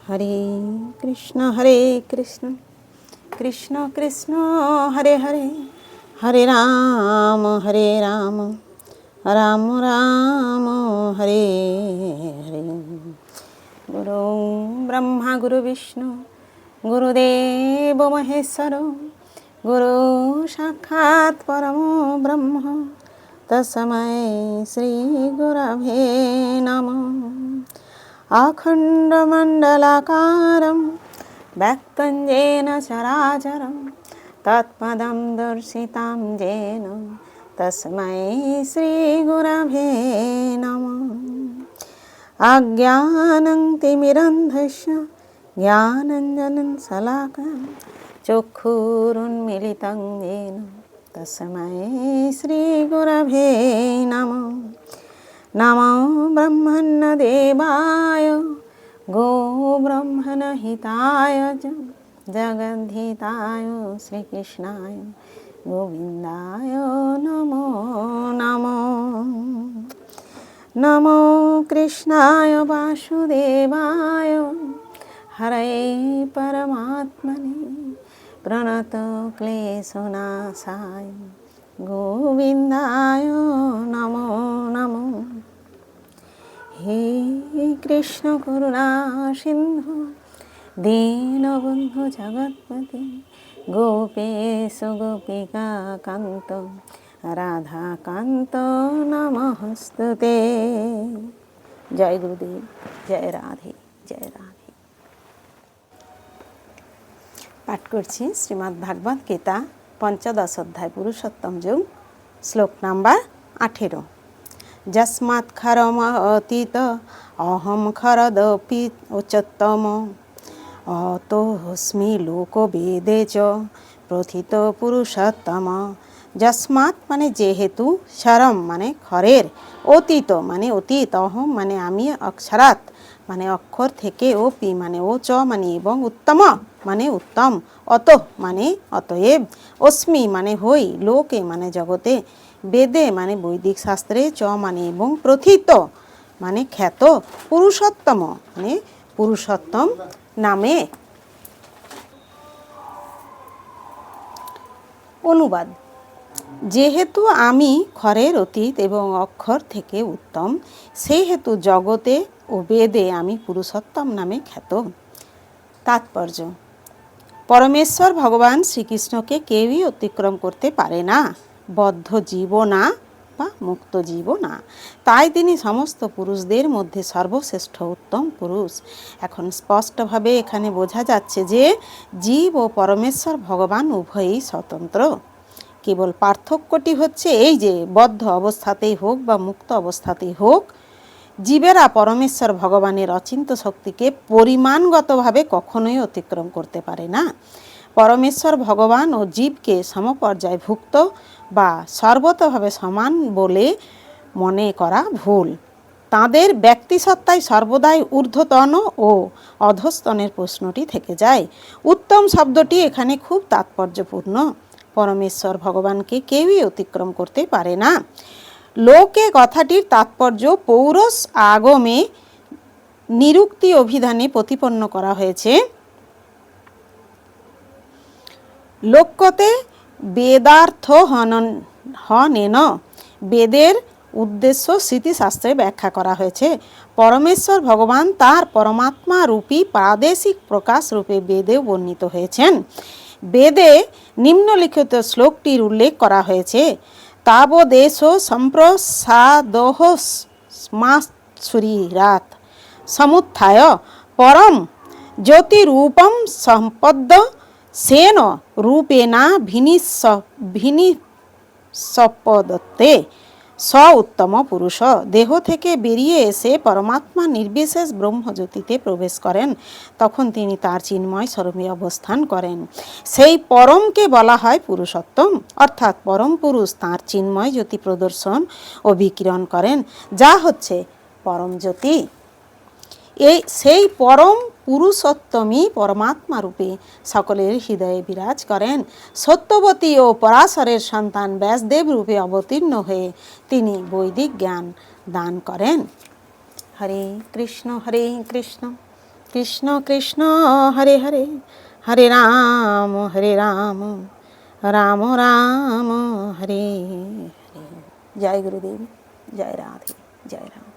হরে হরে কৃষ্ণ কৃষ্ণ কৃষ্ণ হরে হরে, হরে রাম রাম রাম হরে হরে। গুরু ব্রহ্মা গুরু বিষ্ণু গুরুদেব মহেশ্বর, গুরু সাক্ষাৎ পরম ব্রহ্ম তস্मै শ্রী গুরবে নমঃ। अखण्डमण्डलाकारं व्यक्तं येन चराचरं तत्पदं दर्शितं येन तस्मै श्रीगुरवे नमः। अज्ञानं तिमिरन्धस्य ज्ञानञ्जनं शलाकं चक्षुरुन्मीलितं येन तस्मै श्रीगुरवे नमः। नमो ब्रह्मण्यदेवाय गो ब्रह्मणहिताय च जगद्धिताय श्रीकृष्णाय गोविन्दाय नमो नमो। नमो कृष्णाय वासुदेवाय हरे परमात्मने प्रणतक्लेशनाशाय गोविन्दाय नमो नमो। हे कृष्ण करुणा सिन्धु दीनबन्धु जगत्पते गोपेश गोपिका कान्त राधाकान्त नमस्तुते। जय गुरुदेव, जय राधे जय राधे। पाठ करছি শ্রীমদ্ ভাগবত গীতা पंचदश अध्याय पुरुषोत्तम যোগ, श्लोक नम्बर 18। यस्मात् खरम अतीत अहम खरदपि उच्चतम अतोऽस्मि लोकवेदे च प्रथित पुरुषोत्तम। यस्मात् माने जेहेतु, शरम माने खरेर, अतीत माने अतीत, अहम माने आमी, अक्षरात माने अक्षर थेके, ओपि माने ओ, च माने एवं, उत्तम माने उत्तम, अत माने अतएव, अस्मि माने हई, लोके माने जगते, वेदे माने वैदिक शास्त्रे, च माने एवं, प्रथित माने ख्यात, पुरुषोत्तम माने पुरुषोत्तम नामे। अनुवाद। जेहेतु आमी खरेर अतीत एवं अक्षर थेके उत्तम, से हेतु जगते ओ वेदे आमी पुरुषोत्तम नामे ख्यात। तात्पर्य। परमेश्वर भगवान श्रीकृष्णके केउई अतिक्रम करते पारे ना, बद्ध जीव ना বা মুক্ত জীব না, তাই তিনি সমস্ত পুরুষদের মধ্যে সর্বশ্রেষ্ঠ উত্তম পুরুষ। এখন স্পষ্টভাবে এখানে বোঝা যাচ্ছে যে জীব ও পরমেশ্বর ভগবান উভয়ই স্বতন্ত্র। কেবল পার্থক্যটি হচ্ছে এই যে বদ্ধ অবস্থাতেই হোক বা মুক্ত অবস্থাতেই হোক, জীবেরা পরমেশ্বর ভগবানের অচিন্ত শক্তিকে পরিমাণগতভাবে কখনোই অতিক্রম করতে পারে না। পরমেশ্বর ভগবান ও জীবকে সমপর্যায় ভুক্ত বা সর্বতভাবে সমান বলে মনে করা ভুল। তাঁদের ব্যক্তিসত্তায় সর্বদাই ঊর্ধ্বতন ও অধস্তনের প্রশ্নটি থেকে যায়। উত্তম শব্দটি এখানে খুব তাৎপর্যপূর্ণ। পরমেশ্বর ভগবানকে কেউই অতিক্রম করতে পারে না। লোকে কথাটির তাৎপর্য পৌরষ আগমে নিরুক্তি অভিধানে প্রতিপন্ন করা হয়েছে। লোক্যতে বেদার্থ হনেন, বেদের উদ্দেশ্য স্মৃতিশাস্ত্রে ব্যাখ্যা করা হয়েছে। পরমেশ্বর ভগবান তার পরমাত্মা রূপী প্রাদেশিক প্রকাশ রূপে বেদে বর্ণিত হয়েছেন। বেদে নিম্নলিখিত শ্লোকটির উল্লেখ করা হয়েছে। তাবদেশ সম্প্রসাদোহ স্মাৎসুরিরাত সমুত্থায় পরম জ্যোতিরূপম সম্পদ্য সেন রূপেনা ভিনিসপদত্তে। স উত্তম পুরুষ দেহ থেকে বেরিয়ে এসে পরমাত্মা নির্বিশেষ ব্রহ্মজ্যোতিতে প্রবেশ করেন। তখন তিনি তার চিন্ময় স্বরূপে অবস্থান করেন। সেই পরমকে বলা হয় পুরুষোত্তম, অর্থাৎ পরম পুরুষ তাঁর চিন্ময় জ্যোতি প্রদর্শন ও বিকিরণ করেন, যা হচ্ছে পরম জ্যোতি। সেই পরম পুরুষোত্তমই পরমাত্মা রূপে সকলের হৃদয়ে বিরাজ করেন। সত্যবতী ও পরাশরের সন্তান ব্যাসদেব রূপে অবতীর্ণ হয়ে তিনি বৈদিক জ্ঞান দান করেন। হরে কৃষ্ণ কৃষ্ণ কৃষ্ণ হরে হরে, হরে রাম রাম রাম হরে হরে। জয় গুরুদেব, জয় রাধে, জয় রাম।